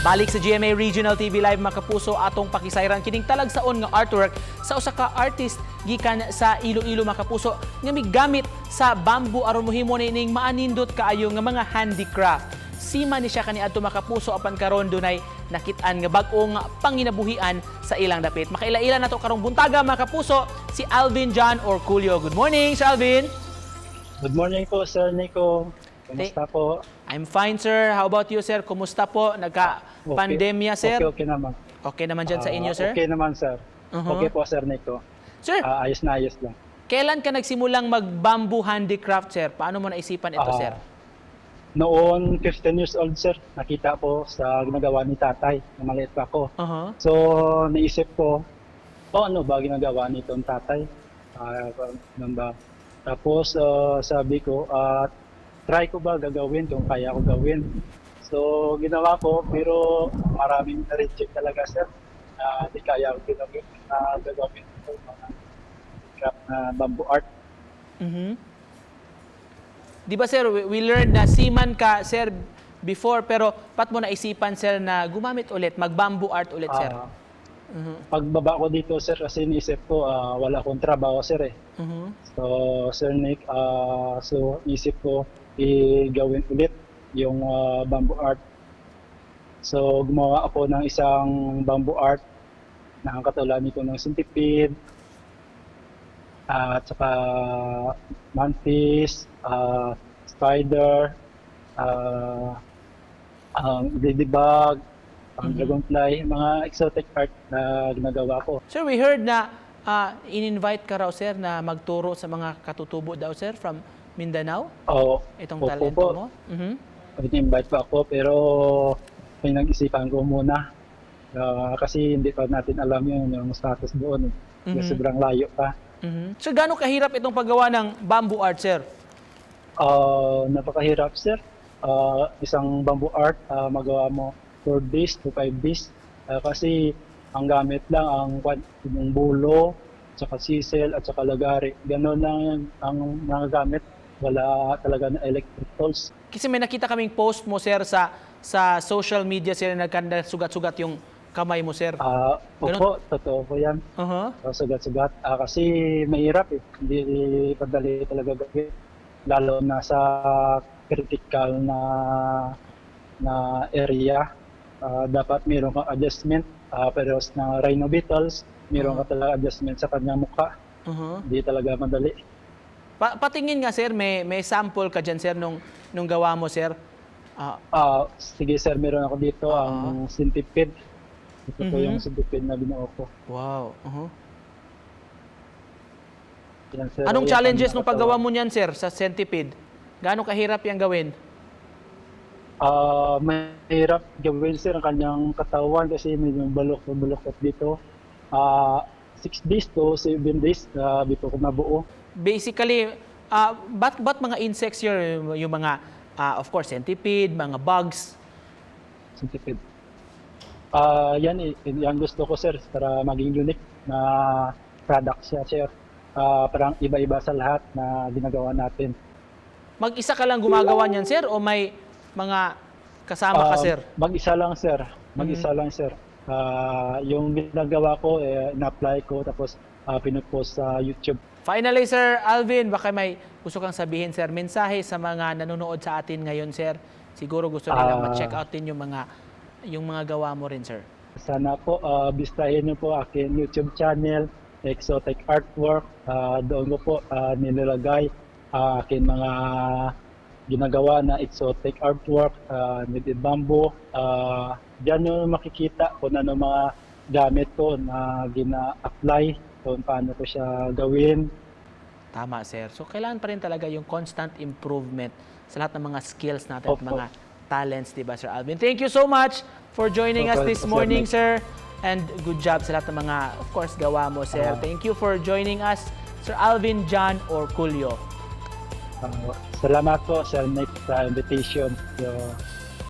Balik sa GMA Regional TV Live mga kapuso atong pakisayran kining talagsaon nga artwork sa usa ka artist gikan sa Iloilo mga kapuso nga migamit sa bamboo aron mohimo ning maanindot kaayo nga mga handicraft. Sima ni siya kaniadto mga kapuso apan karon dunay nakit-an nga bag-o nga panginabuhian sa ilang dapit. Makaila-ila nato karong buntaga mga kapuso si Alvin John Orculio. Good morning, Sir Alvin. Good morning po, Sir Nico. Kumusta po? I'm fine, sir. How about you, sir? Kumusta po? Nagka-pandemya, sir? Okay naman. Okay naman dyan sa inyo, sir? Okay naman, sir. Okay po, Sir Nico. Sir, Ayos na ayos lang. kailan ka nagsimulang mag-bamboo handicraft, sir? Paano mo naisipan ito, sir? Noon, 15 years old, sir, nakita po sa ginagawa ni tatay, na maliit pa ako. So, naisip ko, ano ba ginagawa nitong tatay? Tapos, sabi ko, try ko ba gagawin kung kaya ko gawin. So, ginawa ko, pero maraming na-reject talaga, sir. Di kaya ko gagawin ito, mga craft na bamboo art. Di ba, sir, we learned na seaman ka, sir, before, pero pat mo naisipan, sir, na gumamit ulit, mag-bamboo art ulit, sir? Pagbaba ko dito, sir, kasi nisip ko, wala akong trabaho, sir, eh. So, Sir Nick, so isip ko, i-gawin ulit yung bamboo art. So, gumawa ako ng isang bamboo art na katulad nito ng centipede, at saka mantis, spider, ladybug, dragonfly, mga exotic art na ginagawa ko. Sir, we heard na in-invite ka raw, sir, na magturo sa mga katutubo daw, sir, from Mindanao? Oo. Itong Opo talento po. mo? Invite pa ako, pero pinag-isipan ko muna. Kasi hindi pa natin alam yung status doon. Kasi sobrang layo pa. So, gaano kahirap itong paggawa ng bamboo art, sir? Napakahirap, sir. Isang bamboo art, magawa mo 4 days to 5 days. Kasi ang gamit lang yung bulo, tsaka sisel, at saka lagari. Ganon lang ang mga gamit. Wala talaga na electric tools. Kasi may nakita kaming post mo, sir, sa social media, sir, na sugat-sugat yung kamay mo, sir. Opo, totoo po yan. Sugat-sugat. Kasi mahirap eh. Hindi padali talaga gawin. Lalo na sa critical na area. Dapat mayroon kang adjustment. Pero na rhino beetles, mayroon ka talaga adjustment sa kanyang mukha. Hindi talaga madali. Patingin nga, sir, may sample ka dyan, sir, nung gawa mo, sir. Sige, sir, meron ako dito ang centipede. Ito po yung centipede na binuo ko. Wow. Yan, sir, Anong challenges nung paggawa mo niyan, sir, sa centipede? Gaano kahirap yung gawin? Mahirap gawin, sir, ang kanyang katawan kasi medyo balok-balokot dito. 6 days to 7 days dito ko nabuo. Basically, ba't mga insects yung mga, of course, centipede, mga bugs? Centipede. Yan gusto ko, sir, para maging unique na product siya, sir. Parang iba-iba sa lahat na ginagawa natin. Mag-isa ka lang gumagawa niyan, sir, o may mga kasama ka, sir? Mag-isa lang, sir. Mag-isa lang, sir. Yung ginagawa ko, in-apply ko, tapos pinupost sa YouTube. Finally, Sir Alvin, baka may gusto kang sabihin, sir, mensahe sa mga nanonood sa atin ngayon, sir. Siguro gusto nila ma-check out din yung mga gawa mo rin, sir. Sana po, bistahin niyo po aking YouTube channel, Exotic Artwork. Doon ko po nilalagay aking mga ginagawa na exotic artwork, knitted bamboo. Diyan nyo makikita kung ano mga gamit ko na gina-apply, kung paano ko siya gawin. Tama, sir. So, kailangan pa rin talaga yung constant improvement sa lahat ng mga skills natin at mga talents, di ba, Sir Alvin? Thank you so much for joining us this morning, sir. And good job sa lahat ng mga, of course, gawa mo, sir. Thank you for joining us, Sir Alvin John Orculio. Salamat po, Sir Nick, sa invitation.